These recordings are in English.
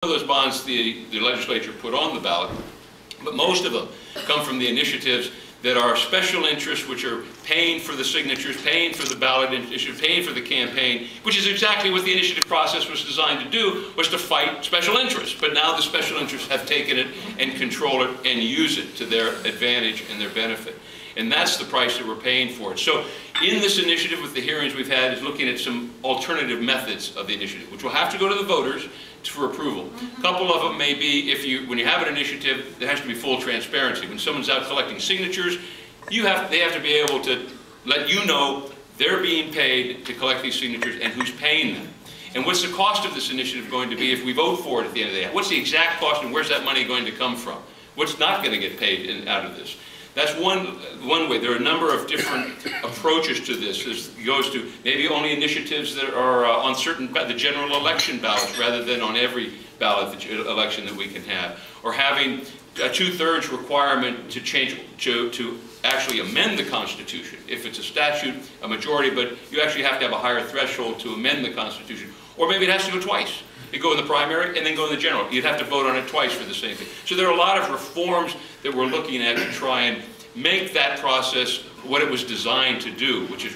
of those bonds the legislature put on the ballot, but most of them come from the initiatives that are special interests, which are paying for the signatures, paying for the ballot issue, paying for the campaign, which is exactly what the initiative process was designed to do, was to fight special interests. But now the special interests have taken it and control it and use it to their advantage and their benefit. And that's the price that we're paying for it. So in this initiative, with the hearings we've had, is looking at some alternative methods of the initiative, which will have to go to the voters for approval. A couple of them may be, when you have an initiative, there has to be full transparency. When someone's out collecting signatures, they have to be able to let you know they're being paid to collect these signatures and who's paying them. And what's the cost of this initiative going to be if we vote for it at the end of the day? What's the exact cost and where's that money going to come from? What's not going to get paid out of this? That's one way. There are a number of different approaches to this. It goes to maybe only initiatives that are on the general election ballots rather than on every ballot election that we can have. Or having a 2/3 requirement to change, to actually amend the Constitution. If it's a statute, a majority, but you actually have to have a higher threshold to amend the Constitution. Or maybe it has to go twice. You go in the primary and then go in the general. You'd have to vote on it twice for the same thing. So there are a lot of reforms that we're looking at to try and make that process what it was designed to do, which is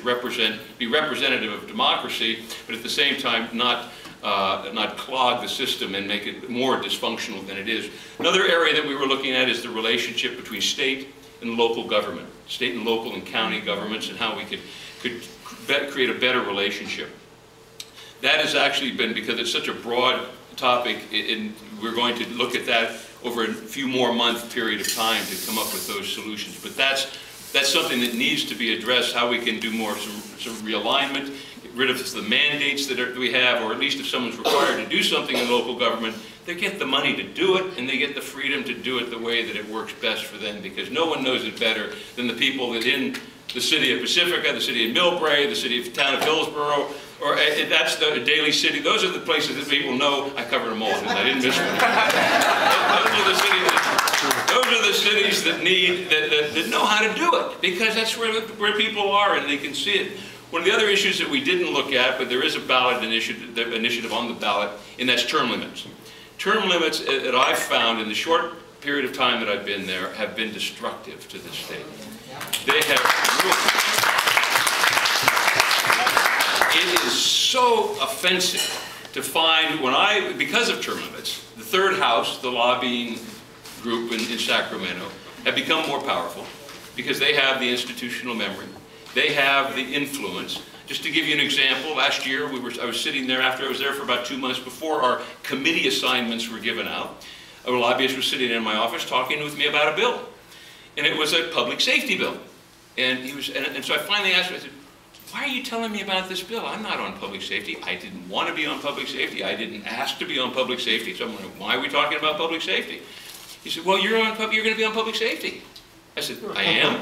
be representative of democracy, but at the same time not clog the system and make it more dysfunctional than it is. Another area that we were looking at is the relationship between state and local government, state and local and county governments, and how we could create a better relationship. That has actually been, because it's such a broad topic, we're going to look at that over a few more month period of time to come up with those solutions. But that's something that needs to be addressed, how we can do more, some realignment, get rid of the mandates that we have, or at least if someone's required to do something in local government, they get the money to do it, and they get the freedom to do it the way that it works best for them, because no one knows it better than the people that in the city of Pacifica, the city of Millbrae, the city of town of Hillsborough, or that's the Daly City. Those are the places that people know. I covered them all, I didn't miss one. Those are the cities that know how to do it, because that's where people are and they can see it. One of the other issues that we didn't look at, but there is a ballot initiative on the ballot, and that's term limits. Term limits that I've found in the short period of time that I've been there have been destructive to this state. They have it is so offensive to find because of term limits, the third house, the lobbying group in Sacramento, have become more powerful because they have the institutional memory. They have the influence. Just to give you an example, last year I was sitting there after I was there for about 2 months before our committee assignments were given out. A lobbyist was sitting in my office talking with me about a bill. And it was a public safety bill. And so I finally asked him, I said, why are you telling me about this bill? I'm not on public safety. I didn't want to be on public safety. I didn't ask to be on public safety. So I'm like, why are we talking about public safety? He said, well, you're going to be on public safety. I said, I am.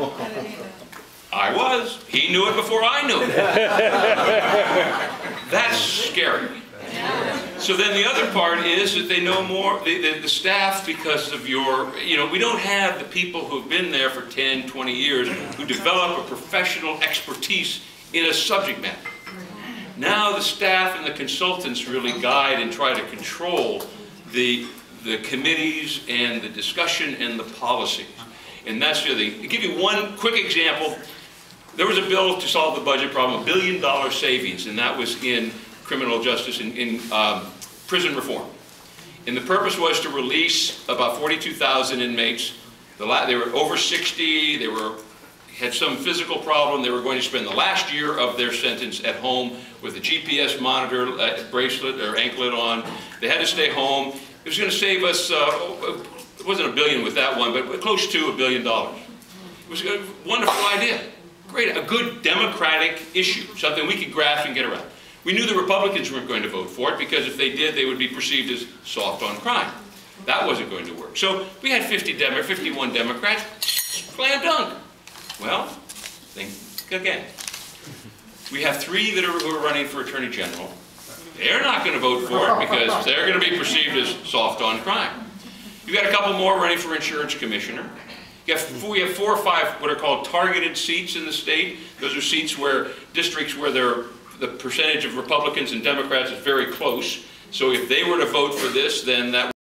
I was. He knew it before I knew it. That's scary. So then the other part is that they know more, the staff, because of we don't have the people who've been there for 10, 20 years who develop a professional expertise in a subject matter. Now the staff and the consultants really guide and try to control the committees and the discussion and the policies. And that's the other thing. To give you one quick example, there was a bill to solve the budget problem, $1 billion savings, and that was in criminal justice, in prison reform. And the purpose was to release about 42,000 inmates. They were over 60, they had some physical problem. They were going to spend the last year of their sentence at home with a GPS monitor, bracelet or anklet on. They had to stay home. It was going to save us, it wasn't $1 billion with that one, but close to $1 billion. It was a wonderful idea. Great, a good democratic issue, something we could grasp and get around. We knew the Republicans weren't going to vote for it because if they did, they would be perceived as soft on crime. That wasn't going to work. So we had 51 Democrats, slam dunk. Well, think again. We have 3 who are running for Attorney General. They're not going to vote for it because they're going to be perceived as soft on crime. You've got a couple more running for Insurance Commissioner. We have 4 or 5 what are called targeted seats in the state. Those are seats districts where the percentage of Republicans and Democrats is very close. So if they were to vote for this, then that